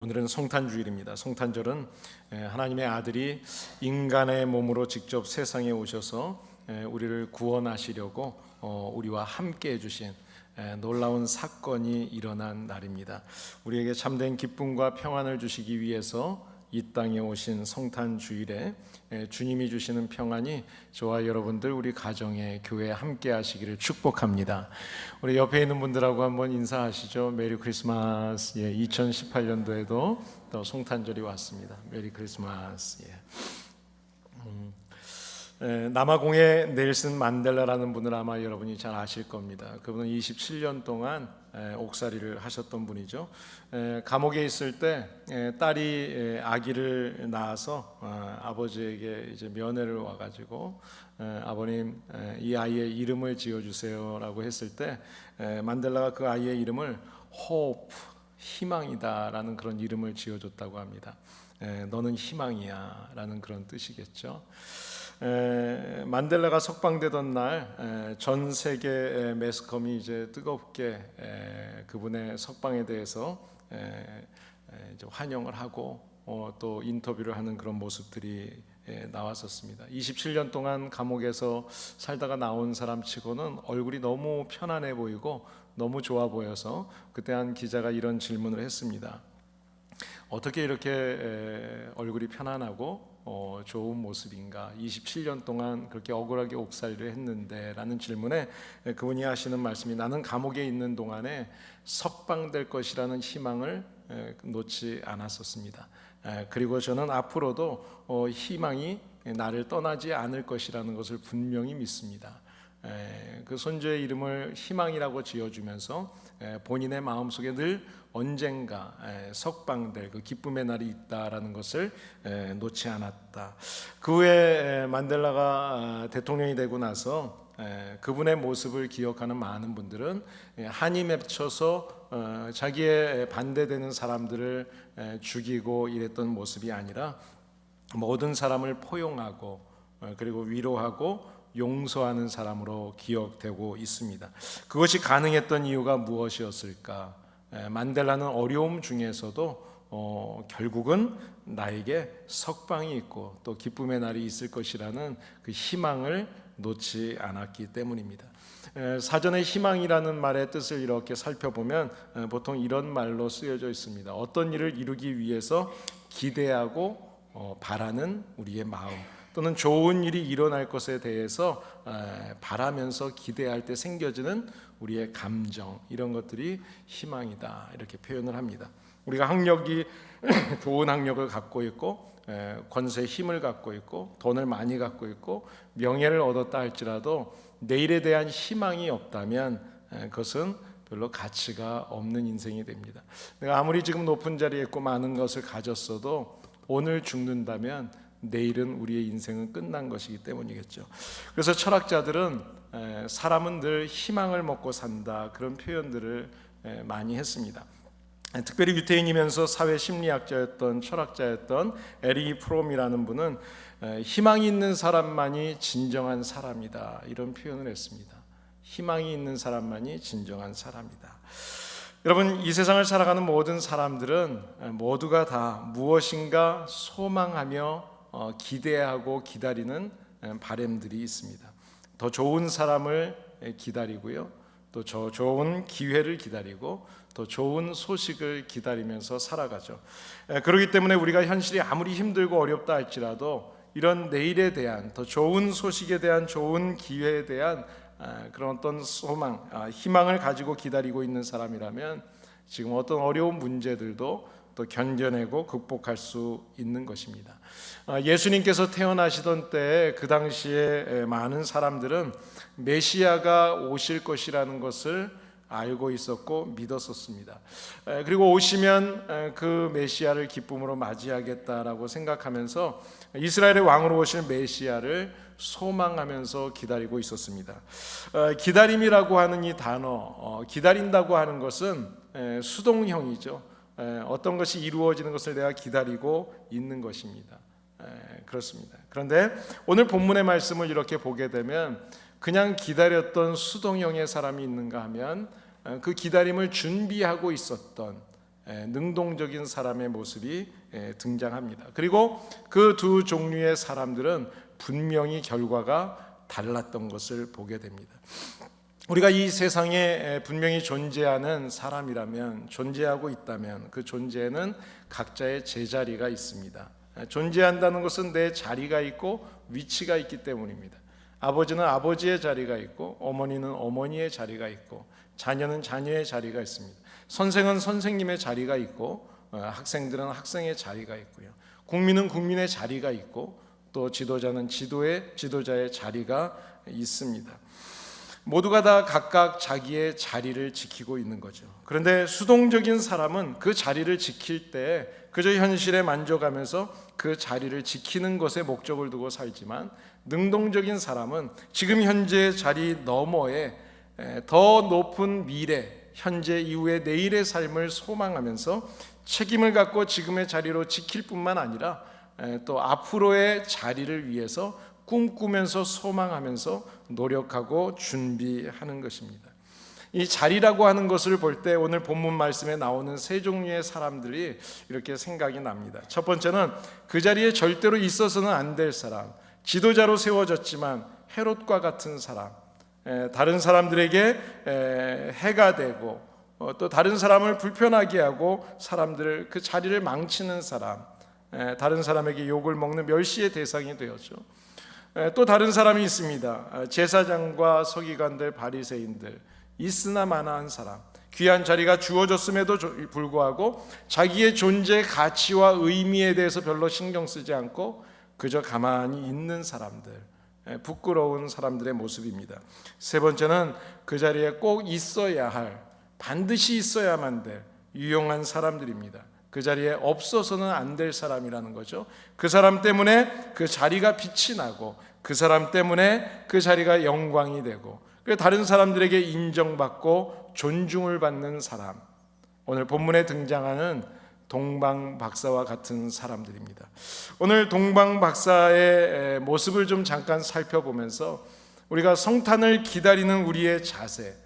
오늘은 성탄주일입니다. 성탄절은 하나님의 아들이 인간의 몸으로 직접 세상에 오셔서 우리를 구원하시려고 우리와 함께 해주신 놀라운 사건이 일어난 날입니다. 우리에게 참된 기쁨과 평안을 주시기 위해서 이 땅에 오신 성탄주일에 주님이 주시는 평안이 저와 여러분들 우리 가정에 교회에 함께 하시기를 축복합니다. 우리 옆에 있는 분들하고 한번 인사하시죠. 메리 크리스마스. 2018년도에도 또 성탄절이 왔습니다. 메리 크리스마스. 남아공의 넬슨 만델라라는 분을 아마 여러분이 잘 아실 겁니다. 그분은 27년 동안 옥살이를 하셨던 분이죠. 감옥에 있을 때 딸이 아기를 낳아서 아버지에게 이제 면회를 와가지고 아버님 이 아이의 이름을 지어주세요라고 했을 때 만델라가 그 아이의 이름을 Hope, 희망이다라는 그런 이름을 지어줬다고 합니다. 너는 희망이야라는 그런 뜻이겠죠. 만델라가 석방되던 날 전 세계 매스컴이 이제 뜨겁게 그분의 석방에 대해서 이제 환영을 하고 또 인터뷰를 하는 그런 모습들이 나왔었습니다. 27년 동안 감옥에서 살다가 나온 사람치고는 얼굴이 너무 편안해 보이고 너무 좋아 보여서 그때 한 기자가 이런 질문을 했습니다. 어떻게 이렇게 얼굴이 편안하고 좋은 모습인가? 27년 동안 그렇게 억울하게 옥살이를 했는데 라는 질문에 그분이 하시는 말씀이 나는 감옥에 있는 동안에 석방될 것이라는 희망을 놓지 않았었습니다. 그리고 저는 앞으로도 희망이 나를 떠나지 않을 것이라는 것을 분명히 믿습니다. 그 손주의 이름을 희망이라고 지어주면서 본인의 마음속에 늘 언젠가 석방될 그 기쁨의 날이 있다라는 것을 놓지 않았다. 그 후에 만델라가 대통령이 되고 나서 그분의 모습을 기억하는 많은 분들은 한이 맺혀서 자기의 반대되는 사람들을 죽이고 이랬던 모습이 아니라 모든 사람을 포용하고 그리고 위로하고 용서하는 사람으로 기억되고 있습니다. 그것이 가능했던 이유가 무엇이었을까? 만델라는 어려움 중에서도 결국은 나에게 석방이 있고 또 기쁨의 날이 있을 것이라는 그 희망을 놓지 않았기 때문입니다. 사전에 희망이라는 말의 뜻을 이렇게 살펴보면 보통 이런 말로 쓰여져 있습니다. 어떤 일을 이루기 위해서 기대하고 바라는 우리의 마음, 또는 좋은 일이 일어날 것에 대해서 바라면서 기대할 때 생겨지는 우리의 감정, 이런 것들이 희망이다 이렇게 표현을 합니다. 우리가 학력이 좋은 학력을 갖고 있고 권세의 힘을 갖고 있고 돈을 많이 갖고 있고 명예를 얻었다 할지라도 내일에 대한 희망이 없다면 그것은 별로 가치가 없는 인생이 됩니다. 내가 아무리 지금 높은 자리에 있고 많은 것을 가졌어도 오늘 죽는다면 내일은 우리의 인생은 끝난 것이기 때문이겠죠. 그래서 철학자들은 사람은 늘 희망을 먹고 산다 그런 표현들을 많이 했습니다. 특별히 유태인이면서 사회 심리학자였던 철학자였던 에릭 프롬이라는 분은 희망이 있는 사람만이 진정한 사람이다 이런 표현을 했습니다. 희망이 있는 사람만이 진정한 사람이다. 여러분, 이 세상을 살아가는 모든 사람들은 모두가 다 무엇인가 소망하며 기대하고 기다리는 바람들이 있습니다. 더 좋은 사람을 기다리고요, 또 더 좋은 기회를 기다리고 더 좋은 소식을 기다리면서 살아가죠. 그렇기 때문에 우리가 현실이 아무리 힘들고 어렵다 할지라도 이런 내일에 대한 더 좋은 소식에 대한 좋은 기회에 대한 그런 어떤 소망, 희망을 가지고 기다리고 있는 사람이라면 지금 어떤 어려운 문제들도 또 견뎌내고 극복할 수 있는 것입니다. 예수님께서 태어나시던 때 그 당시에 많은 사람들은 메시아가 오실 것이라는 것을 알고 있었고 믿었었습니다. 그리고 오시면 그 메시아를 기쁨으로 맞이하겠다라고 생각하면서 이스라엘의 왕으로 오실 메시아를 소망하면서 기다리고 있었습니다. 기다림이라고 하는 이 단어, 기다린다고 하는 것은 수동형이죠. 어떤 것이 이루어지는 것을 내가 기다리고 있는 것입니다. 그렇습니다. 그런데 오늘 본문의 말씀을 이렇게 보게 되면 그냥 기다렸던 수동형의 사람이 있는가 하면 그 기다림을 준비하고 있었던 능동적인 사람의 모습이 등장합니다. 그리고 그 두 종류의 사람들은 분명히 결과가 달랐던 것을 보게 됩니다. 우리가 이 세상에 분명히 존재하는 사람이라면, 존재하고 있다면 그 존재에는 각자의 제자리가 있습니다. 존재한다는 것은 내 자리가 있고 위치가 있기 때문입니다. 아버지는 아버지의 자리가 있고, 어머니는 어머니의 자리가 있고, 자녀는 자녀의 자리가 있습니다. 선생은 선생님의 자리가 있고, 학생들은 학생의 자리가 있고요. 국민은 국민의 자리가 있고, 또 지도자는 지도자의 자리가 있습니다. 모두가 다 각각 자기의 자리를 지키고 있는 거죠. 그런데 수동적인 사람은 그 자리를 지킬 때 그저 현실에 만족하면서 그 자리를 지키는 것에 목적을 두고 살지만, 능동적인 사람은 지금 현재의 자리 너머에 더 높은 미래, 현재 이후의 내일의 삶을 소망하면서 책임을 갖고 지금의 자리로 지킬 뿐만 아니라 또 앞으로의 자리를 위해서 꿈꾸면서 소망하면서 노력하고 준비하는 것입니다. 이 자리라고 하는 것을 볼 때 오늘 본문 말씀에 나오는 세 종류의 사람들이 이렇게 생각이 납니다. 첫 번째는 그 자리에 절대로 있어서는 안 될 사람, 지도자로 세워졌지만 헤롯과 같은 사람, 다른 사람들에게 해가 되고 또 다른 사람을 불편하게 하고 사람들을, 그 자리를 망치는 사람, 다른 사람에게 욕을 먹는 멸시의 대상이 되었죠. 또 다른 사람이 있습니다. 제사장과 서기관들, 바리새인들, 있으나 마나한 사람, 귀한 자리가 주어졌음에도 불구하고 자기의 존재 가치와 의미에 대해서 별로 신경 쓰지 않고 그저 가만히 있는 사람들, 부끄러운 사람들의 모습입니다. 세 번째는 그 자리에 꼭 있어야 할, 반드시 있어야만 될 유용한 사람들입니다. 그 자리에 없어서는 안 될 사람이라는 거죠. 그 사람 때문에 그 자리가 빛이 나고, 그 사람 때문에 그 자리가 영광이 되고, 다른 사람들에게 인정받고 존중을 받는 사람, 오늘 본문에 등장하는 동방 박사와 같은 사람들입니다. 오늘 동방 박사의 모습을 좀 잠깐 살펴보면서 우리가 성탄을 기다리는 우리의 자세,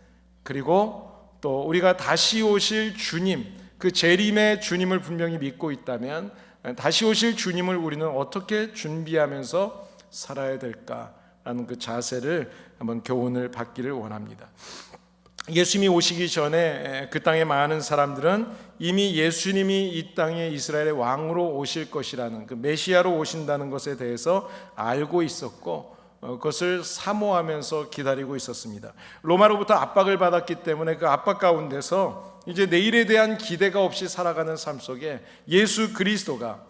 그리고 또 우리가 다시 오실 주님, 그 재림의 주님을 분명히 믿고 있다면 다시 오실 주님을 우리는 어떻게 준비하면서 살아야 될까라는 그 자세를 한번 교훈을 받기를 원합니다. 예수님이 오시기 전에 그 땅에 많은 사람들은 이미 예수님이 이 땅에 이스라엘의 왕으로 오실 것이라는, 그 메시아로 오신다는 것에 대해서 알고 있었고 그것을 사모하면서 기다리고 있었습니다. 로마로부터 압박을 받았기 때문에 그 압박 가운데서 이제 내일에 대한 기대가 없이 살아가는 삶 속에 예수 그리스도가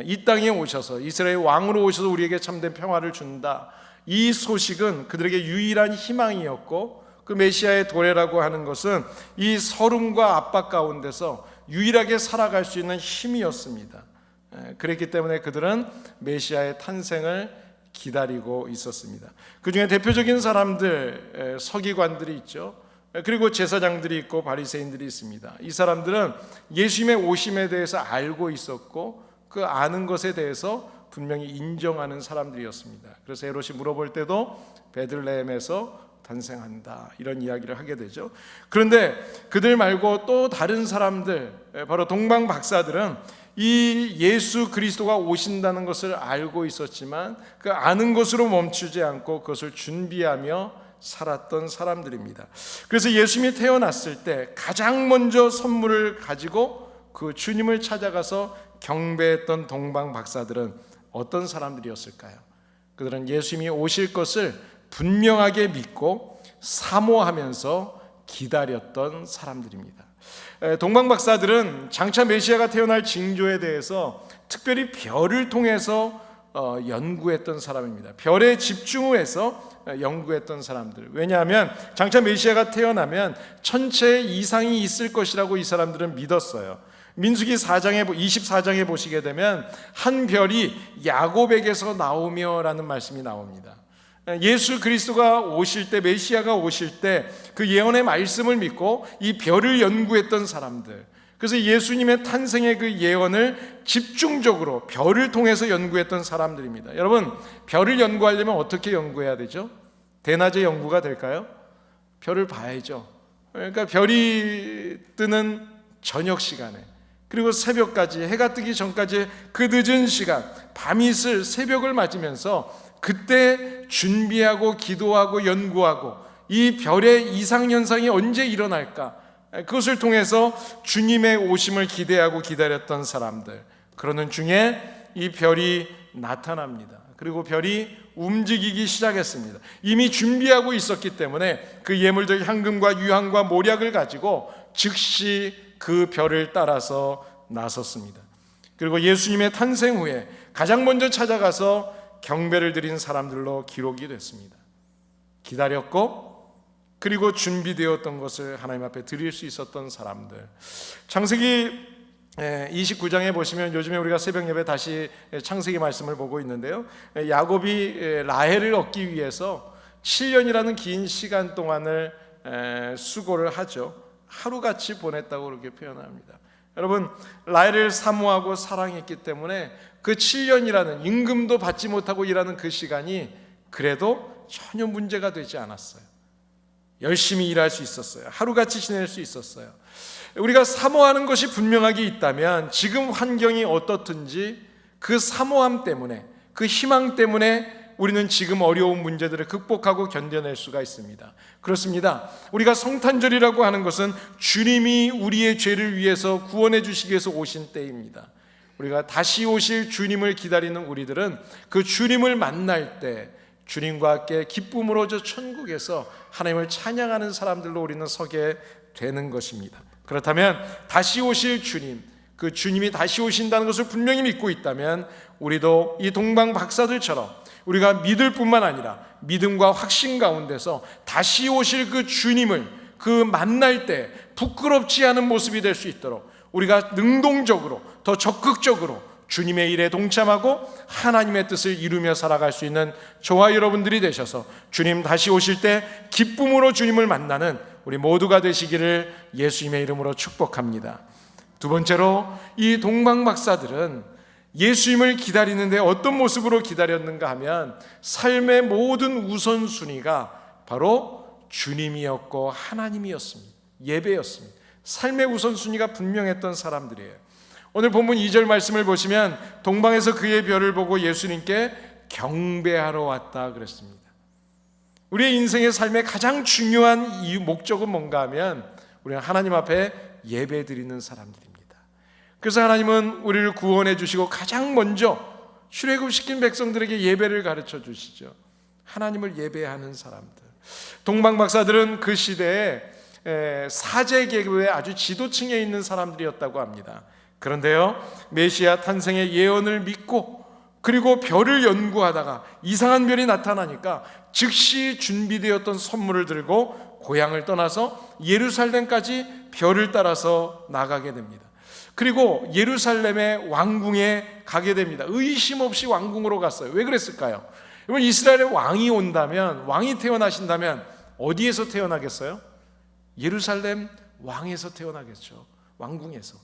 이 땅에 오셔서 이스라엘 왕으로 오셔서 우리에게 참된 평화를 준다, 이 소식은 그들에게 유일한 희망이었고, 그 메시아의 도래라고 하는 것은 이 서름과 압박 가운데서 유일하게 살아갈 수 있는 힘이었습니다. 그랬기 때문에 그들은 메시아의 탄생을 기다리고 있었습니다. 그 중에 대표적인 사람들, 서기관들이 있죠. 그리고 제사장들이 있고 바리새인들이 있습니다. 이 사람들은 예수님의 오심에 대해서 알고 있었고 그 아는 것에 대해서 분명히 인정하는 사람들이었습니다. 그래서 헤롯이 물어볼 때도 베들레헴에서 탄생한다, 이런 이야기를 하게 되죠. 그런데 그들 말고 또 다른 사람들, 바로 동방 박사들은 이 예수 그리스도가 오신다는 것을 알고 있었지만 그 아는 것으로 멈추지 않고 그것을 준비하며 살았던 사람들입니다. 그래서 예수님이 태어났을 때 가장 먼저 선물을 가지고 그 주님을 찾아가서 경배했던 동방 박사들은 어떤 사람들이었을까요? 그들은 예수님이 오실 것을 분명하게 믿고 사모하면서 기다렸던 사람들입니다. 동방 박사들은 장차 메시아가 태어날 징조에 대해서 특별히 별을 통해서 연구했던 사람입니다. 별에 집중을 해서 연구했던 사람들. 왜냐하면 장차 메시아가 태어나면 천체 이상이 있을 것이라고 이 사람들은 믿었어요. 민수기 24장에 보시게 되면 한 별이 야곱에게서 나오며 라는 말씀이 나옵니다. 예수 그리스도가 오실 때, 메시아가 오실 때 그 예언의 말씀을 믿고 이 별을 연구했던 사람들, 그래서 예수님의 탄생의 그 예언을 집중적으로 별을 통해서 연구했던 사람들입니다. 여러분, 별을 연구하려면 어떻게 연구해야 되죠? 대낮에 연구가 될까요? 별을 봐야죠. 그러니까 별이 뜨는 저녁 시간에, 그리고 새벽까지, 해가 뜨기 전까지 그 늦은 시간, 밤이슬 새벽을 맞으면서 그때 준비하고 기도하고 연구하고 이 별의 이상현상이 언제 일어날까, 그것을 통해서 주님의 오심을 기대하고 기다렸던 사람들, 그러는 중에 이 별이 나타납니다. 그리고 별이 움직이기 시작했습니다. 이미 준비하고 있었기 때문에 그 예물적 향금과 유향과 모략을 가지고 즉시 그 별을 따라서 나섰습니다. 그리고 예수님의 탄생 후에 가장 먼저 찾아가서 경배를 드린 사람들로 기록이 됐습니다. 기다렸고 그리고 준비되었던 것을 하나님 앞에 드릴 수 있었던 사람들. 창세기 29장에 보시면, 요즘에 우리가 새벽 예배 다시 창세기 말씀을 보고 있는데요, 야곱이 라헬을 얻기 위해서 7년이라는 긴 시간 동안을 수고를 하죠. 하루같이 보냈다고 그렇게 표현합니다. 여러분, 라헬을 사모하고 사랑했기 때문에 그 7년이라는, 임금도 받지 못하고 일하는 그 시간이 그래도 전혀 문제가 되지 않았어요. 열심히 일할 수 있었어요. 하루같이 지낼 수 있었어요. 우리가 사모하는 것이 분명하게 있다면 지금 환경이 어떻든지 그 사모함 때문에, 그 희망 때문에 우리는 지금 어려운 문제들을 극복하고 견뎌낼 수가 있습니다. 그렇습니다. 우리가 성탄절이라고 하는 것은 주님이 우리의 죄를 위해서 구원해 주시기 위해서 오신 때입니다. 우리가 다시 오실 주님을 기다리는 우리들은 그 주님을 만날 때 주님과 함께 기쁨으로 저 천국에서 하나님을 찬양하는 사람들로 우리는 서게 되는 것입니다. 그렇다면 다시 오실 주님, 그 주님이 다시 오신다는 것을 분명히 믿고 있다면 우리도 이 동방 박사들처럼 우리가 믿을 뿐만 아니라 믿음과 확신 가운데서 다시 오실 그 주님을 그 만날 때 부끄럽지 않은 모습이 될 수 있도록 우리가 능동적으로, 더 적극적으로 주님의 일에 동참하고 하나님의 뜻을 이루며 살아갈 수 있는 저와 여러분들이 되셔서 주님 다시 오실 때 기쁨으로 주님을 만나는 우리 모두가 되시기를 예수님의 이름으로 축복합니다. 두 번째로, 이 동방박사들은 예수님을 기다리는데 어떤 모습으로 기다렸는가 하면 삶의 모든 우선순위가 바로 주님이었고 하나님이었습니다. 예배였습니다. 삶의 우선순위가 분명했던 사람들이에요. 오늘 본문 2절 말씀을 보시면 동방에서 그의 별을 보고 예수님께 경배하러 왔다 그랬습니다. 우리의 인생의 삶의 가장 중요한 이유, 목적은 뭔가 하면 우리는 하나님 앞에 예배 드리는 사람들입니다. 그래서 하나님은 우리를 구원해 주시고 가장 먼저 출애굽시킨 백성들에게 예배를 가르쳐 주시죠. 하나님을 예배하는 사람들. 동방박사들은 그 시대에 사제 계급의 아주 지도층에 있는 사람들이었다고 합니다. 그런데요, 메시아 탄생의 예언을 믿고 그리고 별을 연구하다가 이상한 별이 나타나니까 즉시 준비되었던 선물을 들고 고향을 떠나서 예루살렘까지 별을 따라서 나가게 됩니다. 그리고 예루살렘의 왕궁에 가게 됩니다. 의심 없이 왕궁으로 갔어요. 왜 그랬을까요? 여러분, 이스라엘의 왕이 온다면, 왕이 태어나신다면 어디에서 태어나겠어요? 예루살렘 왕에서 태어나겠죠. 왕궁에서.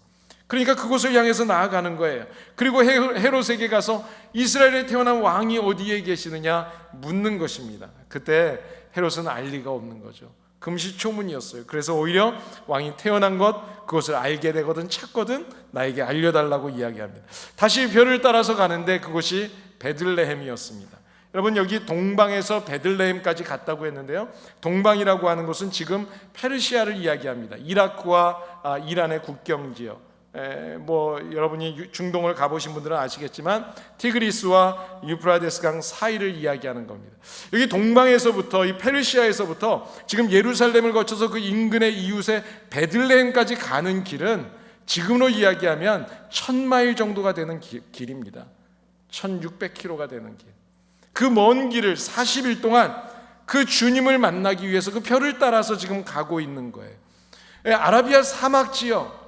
그러니까 그곳을 향해서 나아가는 거예요. 그리고 헤롯에게 가서 이스라엘에 태어난 왕이 어디에 계시느냐 묻는 것입니다. 그때 헤롯은 알 리가 없는 거죠. 금시초문이었어요. 그래서 오히려 왕이 태어난 것, 그것을 알게 되거든 찾거든 나에게 알려달라고 이야기합니다. 다시 별을 따라서 가는데 그곳이 베들레헴이었습니다. 여러분, 여기 동방에서 베들레헴까지 갔다고 했는데요, 동방이라고 하는 곳은 지금 페르시아를 이야기합니다. 이라크와 이란의 국경지역. 여러분이 중동을 가보신 분들은 아시겠지만 티그리스와 유프라데스 강 사이를 이야기하는 겁니다. 여기 동방에서부터, 이 페르시아에서부터 지금 예루살렘을 거쳐서 그 인근의 이웃의 베들레헴까지 가는 길은 지금으로 이야기하면 1000마일 정도가 되는 길입니다. 1600km가 되는 길. 그 먼 길을 40일 동안 그 주님을 만나기 위해서 그 별을 따라서 지금 가고 있는 거예요. 아라비아 사막 지역,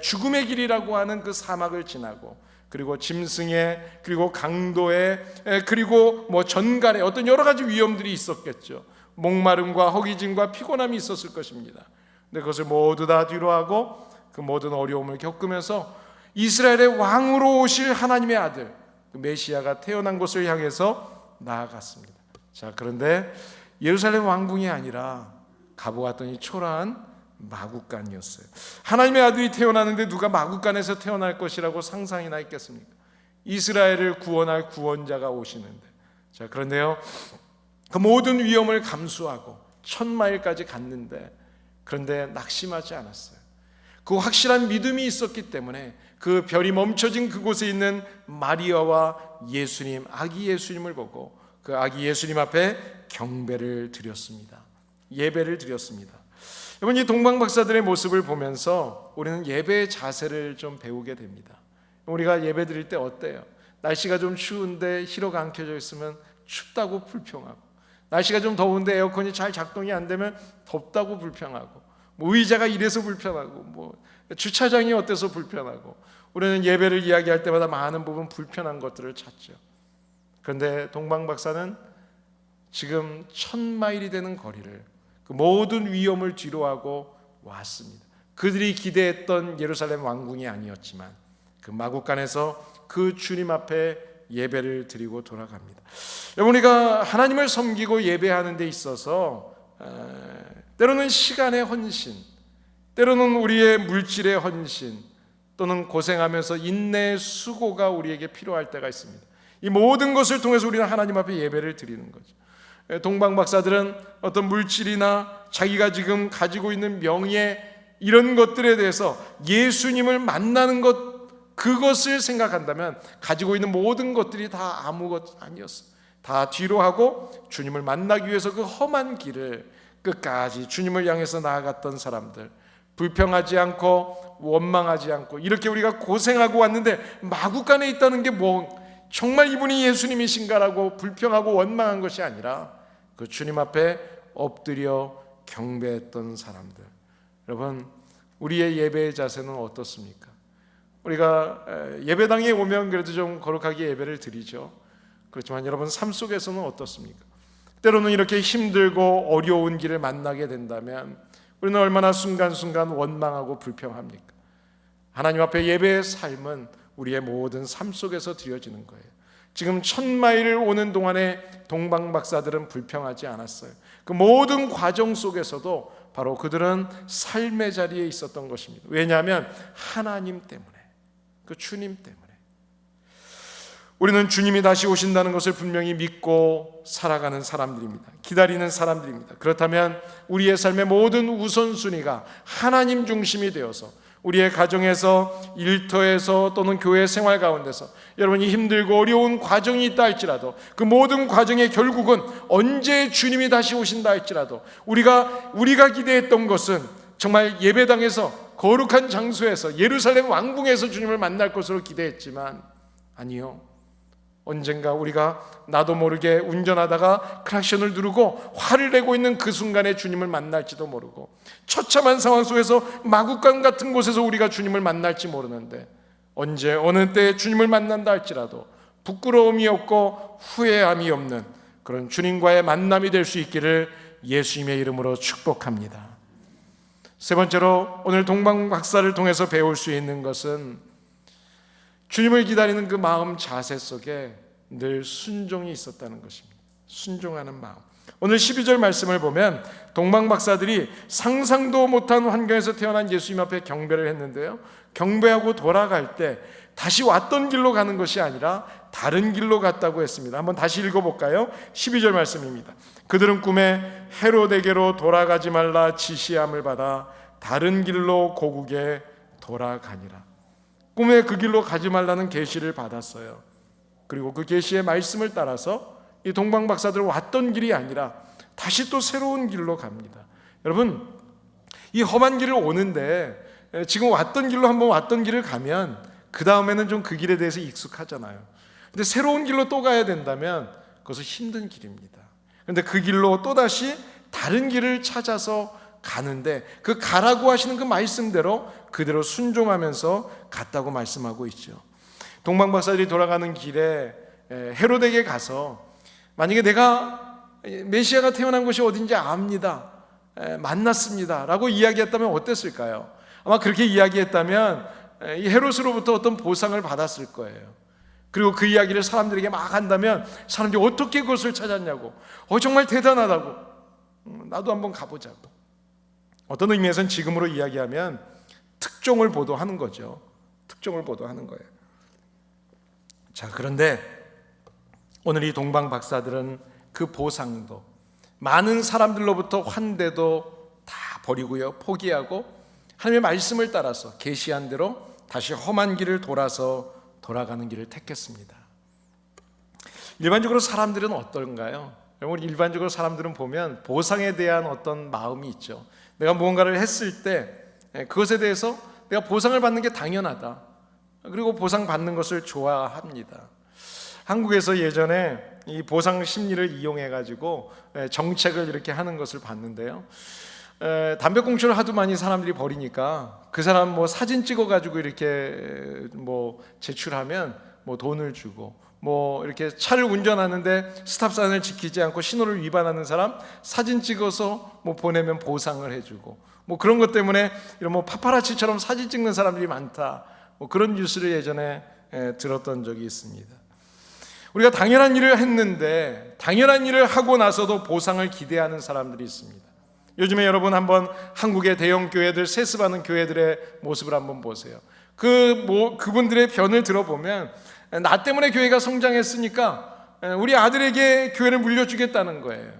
죽음의 길이라고 하는 그 사막을 지나고, 그리고 짐승에, 그리고 강도에, 그리고 전갈에 어떤 여러 가지 위험들이 있었겠죠. 목마름과 허기짐과 피곤함이 있었을 것입니다. 근데 그것을 모두 다 뒤로하고 그 모든 어려움을 겪으면서 이스라엘의 왕으로 오실 하나님의 아들, 그 메시아가 태어난 곳을 향해서 나아갔습니다. 자, 그런데 예루살렘 왕궁이 아니라 가보았더니 초라한 마구간이었어요. 하나님의 아들이 태어나는데 누가 마구간에서 태어날 것이라고 상상이나 했겠습니까? 이스라엘을 구원할 구원자가 오시는데. 자, 그런데요, 그 모든 위험을 감수하고 1000마일까지 갔는데, 그런데 낙심하지 않았어요. 그 확실한 믿음이 있었기 때문에 그 별이 멈춰진 그곳에 있는 마리아와 예수님, 아기 예수님을 보고 그 아기 예수님 앞에 경배를 드렸습니다. 예배를 드렸습니다. 여러분, 이 동방박사들의 모습을 보면서 우리는 예배의 자세를 좀 배우게 됩니다. 우리가 예배 드릴 때 어때요? 날씨가 좀 추운데 히로가 안 켜져 있으면 춥다고 불평하고, 날씨가 좀 더운데 에어컨이 잘 작동이 안 되면 덥다고 불평하고, 뭐 의자가 이래서 불편하고, 뭐 주차장이 어때서 불편하고, 우리는 예배를 이야기할 때마다 많은 부분 불편한 것들을 찾죠. 그런데 동방박사는 지금 1000마일이 되는 거리를, 그 모든 위험을 뒤로하고 왔습니다. 그들이 기대했던 예루살렘 왕궁이 아니었지만 그 마구간에서 그 주님 앞에 예배를 드리고 돌아갑니다. 우리가 하나님을 섬기고 예배하는 데 있어서 때로는 시간의 헌신, 때로는 우리의 물질의 헌신, 또는 고생하면서 인내의 수고가 우리에게 필요할 때가 있습니다. 이 모든 것을 통해서 우리는 하나님 앞에 예배를 드리는 거죠. 동방박사들은 어떤 물질이나 자기가 지금 가지고 있는 명예, 이런 것들에 대해서 예수님을 만나는 것, 그것을 생각한다면 가지고 있는 모든 것들이 다 아무것 아니었어요. 다 뒤로 하고 주님을 만나기 위해서 그 험한 길을 끝까지 주님을 향해서 나아갔던 사람들, 불평하지 않고 원망하지 않고, 이렇게 우리가 고생하고 왔는데 마구간에 있다는 게 뭐 정말 이분이 예수님이신가라고 불평하고 원망한 것이 아니라 그 주님 앞에 엎드려 경배했던 사람들. 여러분, 우리의 예배의 자세는 어떻습니까? 우리가 예배당에 오면 그래도 좀 거룩하게 예배를 드리죠. 그렇지만 여러분, 삶 속에서는 어떻습니까? 때로는 이렇게 힘들고 어려운 길을 만나게 된다면 우리는 얼마나 순간순간 원망하고 불평합니까? 하나님 앞에 예배의 삶은 우리의 모든 삶 속에서 드려지는 거예요. 지금 1000마일을 오는 동안에 동방박사들은 불평하지 않았어요. 그 모든 과정 속에서도 바로 그들은 삶의 자리에 있었던 것입니다. 왜냐하면 하나님 때문에, 그 주님 때문에. 우리는 주님이 다시 오신다는 것을 분명히 믿고 살아가는 사람들입니다. 기다리는 사람들입니다. 그렇다면 우리의 삶의 모든 우선순위가 하나님 중심이 되어서 우리의 가정에서, 일터에서, 또는 교회 생활 가운데서 여러분이 힘들고 어려운 과정이 있다 할지라도 그 모든 과정의 결국은 언제 주님이 다시 오신다 할지라도 우리가 기대했던 것은 정말 예배당에서, 거룩한 장소에서, 예루살렘 왕궁에서 주님을 만날 것으로 기대했지만 아니요, 언젠가 우리가 나도 모르게 운전하다가 클락션을 누르고 화를 내고 있는 그 순간에 주님을 만날지도 모르고, 처참한 상황 속에서 마구간 같은 곳에서 우리가 주님을 만날지 모르는데, 언제 어느 때에 주님을 만난다 할지라도 부끄러움이 없고 후회함이 없는 그런 주님과의 만남이 될 수 있기를 예수님의 이름으로 축복합니다. 세 번째로 오늘 동방박사를 통해서 배울 수 있는 것은 주님을 기다리는 그 마음 자세 속에 늘 순종이 있었다는 것입니다. 순종하는 마음. 오늘 12절 말씀을 보면 동방박사들이 상상도 못한 환경에서 태어난 예수님 앞에 경배를 했는데요, 경배하고 돌아갈 때 다시 왔던 길로 가는 것이 아니라 다른 길로 갔다고 했습니다. 한번 다시 읽어볼까요? 12절 말씀입니다. 그들은 꿈에 헤로데게로 돌아가지 말라 지시함을 받아 다른 길로 고국에 돌아가니라. 꿈에 그 길로 가지 말라는 계시를 받았어요. 그리고 그 계시의 말씀을 따라서 이 동방박사들은 왔던 길이 아니라 다시 또 새로운 길로 갑니다. 여러분, 이 험한 길을 오는데 지금 왔던 길로 한번 왔던 길을 가면 그 다음에는 좀 그 길에 대해서 익숙하잖아요. 근데 새로운 길로 또 가야 된다면 그것은 힘든 길입니다. 그런데 그 길로 또다시 다른 길을 찾아서 가는데 그 가라고 하시는 그 말씀대로 그대로 순종하면서 갔다고 말씀하고 있죠. 동방박사들이 돌아가는 길에 헤로데게 가서 만약에 내가 메시아가 태어난 곳이 어딘지 압니다, 만났습니다 라고 이야기했다면 어땠을까요? 아마 그렇게 이야기했다면 이 헤롯으로부터 어떤 보상을 받았을 거예요. 그리고 그 이야기를 사람들에게 막 한다면 사람들이 어떻게 그것을 찾았냐고, 정말 대단하다고, 나도 한번 가보자고. 어떤 의미에서는 지금으로 이야기하면 특종을 보도하는 거죠. 특종을 보도하는 거예요. 자, 그런데 오늘 이 동방 박사들은 그 보상도, 많은 사람들로부터 환대도 다 버리고요, 포기하고 하나님의 말씀을 따라서 계시한 대로 다시 험한 길을 돌아가는 길을 택했습니다. 일반적으로 사람들은 어떤가요? 여러분, 일반적으로 사람들은 보면 보상에 대한 어떤 마음이 있죠. 내가 무언가를 했을 때 그것에 대해서 내가 보상을 받는 게 당연하다, 그리고 보상받는 것을 좋아합니다. 한국에서 예전에 이 보상 심리를 이용해 가지고 정책을 이렇게 하는 것을 봤는데요, 담배꽁초를 하도 많이 사람들이 버리니까 그 사람 사진 찍어 가지고 이렇게 제출하면 돈을 주고, 이렇게 차를 운전하는데 스탑사인을 지키지 않고 신호를 위반하는 사람 사진 찍어서 보내면 보상을 해주고, 그런 것 때문에 이런 파파라치처럼 사진 찍는 사람들이 많다, 그런 뉴스를 예전에 들었던 적이 있습니다. 우리가 당연한 일을 했는데 당연한 일을 하고 나서도 보상을 기대하는 사람들이 있습니다. 요즘에 여러분 한번 한국의 대형 교회들, 세습하는 교회들의 모습을 한번 보세요. 그분들의 변을 들어보면 나 때문에 교회가 성장했으니까 우리 아들에게 교회를 물려주겠다는 거예요.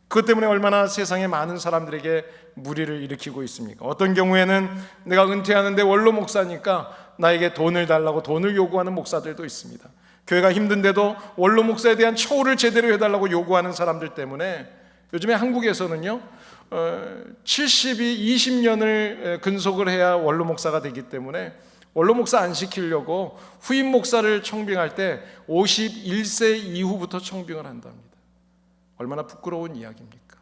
그것 때문에 얼마나 세상에 많은 사람들에게 무리를 일으키고 있습니까? 어떤 경우에는 내가 은퇴하는데 원로 목사니까 나에게 돈을 달라고 돈을 요구하는 목사들도 있습니다. 교회가 힘든데도 원로 목사에 대한 처우를 제대로 해달라고 요구하는 사람들 때문에 요즘에 한국에서는요, 70이 20년을 근속을 해야 원로 목사가 되기 때문에 원로 목사 안 시키려고 후임 목사를 청빙할 때 51세 이후부터 청빙을 한답니다. 얼마나 부끄러운 이야기입니까?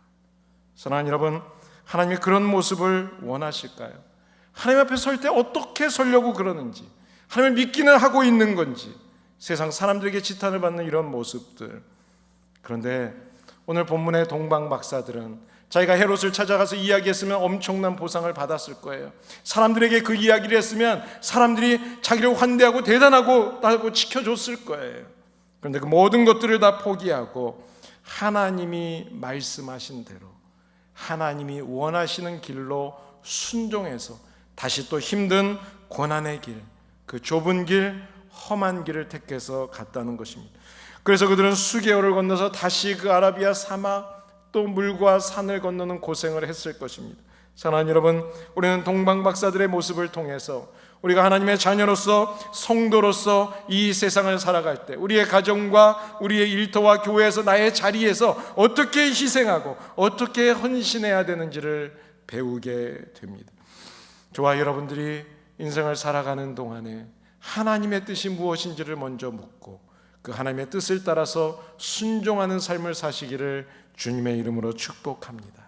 사랑하는 여러분, 하나님이 그런 모습을 원하실까요? 하나님 앞에 설 때 어떻게 서려고 그러는지, 하나님을 믿기는 하고 있는 건지, 세상 사람들에게 지탄을 받는 이런 모습들. 그런데 오늘 본문의 동방 박사들은 자기가 헤롯을 찾아가서 이야기했으면 엄청난 보상을 받았을 거예요. 사람들에게 그 이야기를 했으면 사람들이 자기를 환대하고 대단하고 지켜줬을 거예요. 그런데 그 모든 것들을 다 포기하고 하나님이 말씀하신 대로, 하나님이 원하시는 길로 순종해서 다시 또 힘든 고난의 길, 그 좁은 길, 험한 길을 택해서 갔다는 것입니다. 그래서 그들은 수개월을 건너서 다시 그 아라비아 사막, 또 물과 산을 건너는 고생을 했을 것입니다. 사랑하는 여러분, 우리는 동방 박사들의 모습을 통해서 우리가 하나님의 자녀로서, 성도로서 이 세상을 살아갈 때 우리의 가정과 우리의 일터와 교회에서, 나의 자리에서 어떻게 희생하고 어떻게 헌신해야 되는지를 배우게 됩니다. 저와 여러분들이 인생을 살아가는 동안에 하나님의 뜻이 무엇인지를 먼저 묻고 그 하나님의 뜻을 따라서 순종하는 삶을 사시기를 주님의 이름으로 축복합니다.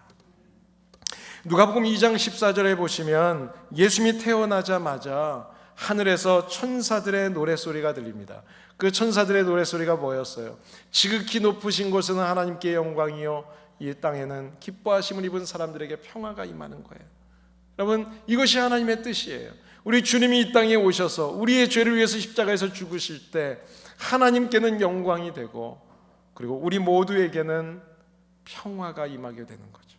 누가복음 2장 14절에 보시면 예수님이 태어나자마자 하늘에서 천사들의 노랫소리가 들립니다. 그 천사들의 노랫소리가 뭐였어요? 지극히 높으신 곳에는 하나님께 영광이요, 이 땅에는 기뻐하심을 입은 사람들에게 평화가 임하는 거예요. 여러분, 이것이 하나님의 뜻이에요. 우리 주님이 이 땅에 오셔서 우리의 죄를 위해서 십자가에서 죽으실 때 하나님께는 영광이 되고, 그리고 우리 모두에게는 평화가 임하게 되는 거죠.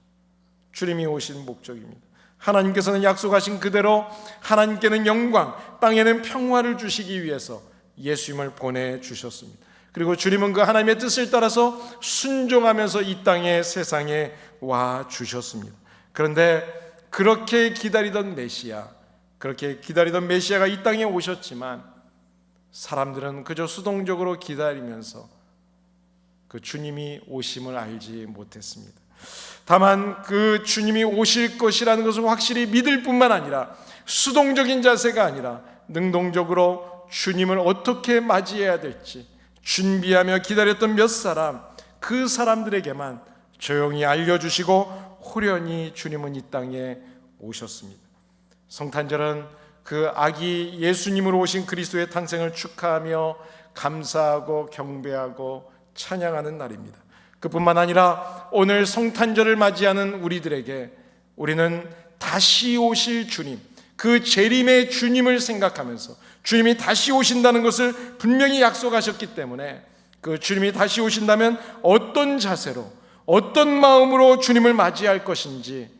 주님이 오신 목적입니다. 하나님께서는 약속하신 그대로 하나님께는 영광, 땅에는 평화를 주시기 위해서 예수님을 보내주셨습니다. 그리고 주님은 그 하나님의 뜻을 따라서 순종하면서 이 땅에, 세상에 와 주셨습니다. 그런데 그렇게 기다리던 메시아가 이 땅에 오셨지만 사람들은 그저 수동적으로 기다리면서 그 주님이 오심을 알지 못했습니다. 다만 그 주님이 오실 것이라는 것을 확실히 믿을 뿐만 아니라 수동적인 자세가 아니라 능동적으로 주님을 어떻게 맞이해야 될지 준비하며 기다렸던 몇 사람, 그 사람들에게만 조용히 알려주시고 호련히 주님은 이 땅에 오셨습니다. 성탄절은 그 아기 예수님으로 오신 그리스도의 탄생을 축하하며 감사하고 경배하고 찬양하는 날입니다. 그뿐만 아니라 오늘 성탄절을 맞이하는 우리들에게 우리는 다시 오실 주님, 그 재림의 주님을 생각하면서 주님이 다시 오신다는 것을 분명히 약속하셨기 때문에 그 주님이 다시 오신다면 어떤 자세로, 어떤 마음으로 주님을 맞이할 것인지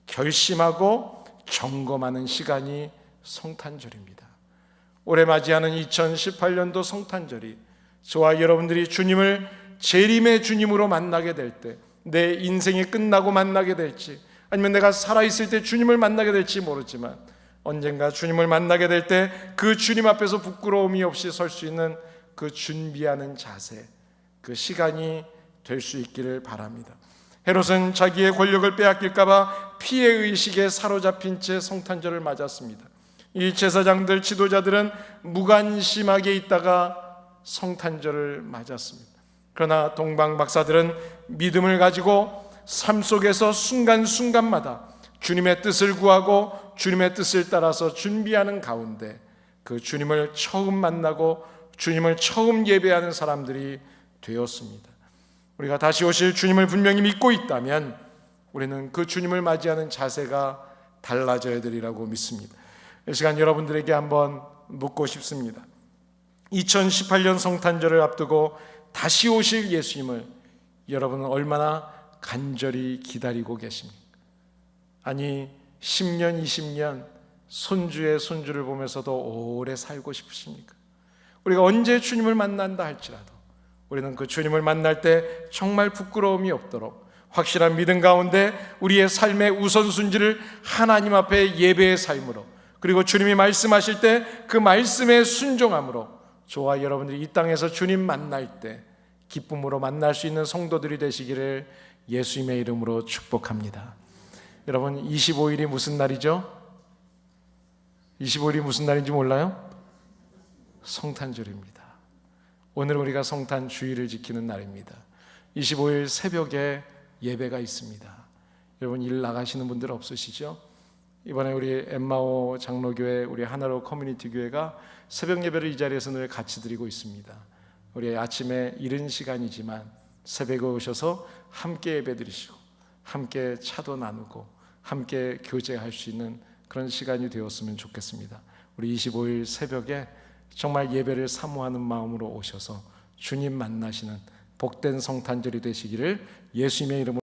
결심하고 점검하는 시간이 성탄절입니다. 올해 맞이하는 2018년도 성탄절이 저와 여러분들이 주님을 재림의 주님으로 만나게 될 때, 내 인생이 끝나고 만나게 될지, 아니면 내가 살아있을 때 주님을 만나게 될지 모르지만 언젠가 주님을 만나게 될 때 그 주님 앞에서 부끄러움이 없이 설 수 있는 그 준비하는 자세, 그 시간이 될 수 있기를 바랍니다. 헤롯은 자기의 권력을 빼앗길까 봐 피해의식에 사로잡힌 채 성탄절을 맞았습니다. 이 제사장들, 지도자들은 무관심하게 있다가 성탄절을 맞았습니다. 그러나 동방 박사들은 믿음을 가지고 삶 속에서 순간순간마다 주님의 뜻을 구하고 주님의 뜻을 따라서 준비하는 가운데 그 주님을 처음 만나고 주님을 처음 예배하는 사람들이 되었습니다. 우리가 다시 오실 주님을 분명히 믿고 있다면 우리는 그 주님을 맞이하는 자세가 달라져야 되리라고 믿습니다. 이 시간 여러분들에게 한번 묻고 싶습니다. 2018년 성탄절을 앞두고 다시 오실 예수님을 여러분은 얼마나 간절히 기다리고 계십니까? 아니 10년, 20년 손주의 손주를 보면서도 오래 살고 싶으십니까? 우리가 언제 주님을 만난다 할지라도 우리는 그 주님을 만날 때 정말 부끄러움이 없도록 확실한 믿음 가운데 우리의 삶의 우선순위를 하나님 앞에 예배의 삶으로, 그리고 주님이 말씀하실 때 그 말씀에 순종함으로 저와 여러분들이 이 땅에서 주님 만날 때 기쁨으로 만날 수 있는 성도들이 되시기를 예수님의 이름으로 축복합니다. 여러분, 25일이 무슨 날이죠? 25일이 무슨 날인지 몰라요? 성탄절입니다. 오늘 우리가 성탄 주일을 지키는 날입니다. 25일 새벽에 예배가 있습니다. 여러분 일 나가시는 분들 없으시죠? 이번에 우리 엠마오 장로교회, 우리 하나로 커뮤니티 교회가 새벽 예배를 이 자리에서 늘 같이 드리고 있습니다. 우리 아침에 이른 시간이지만 새벽에 오셔서 함께 예배 드리시고 함께 차도 나누고 함께 교제할 수 있는 그런 시간이 되었으면 좋겠습니다. 우리 25일 새벽에 정말 예배를 사모하는 마음으로 오셔서 주님 만나시는 복된 성탄절이 되시기를 예수님의 이름으로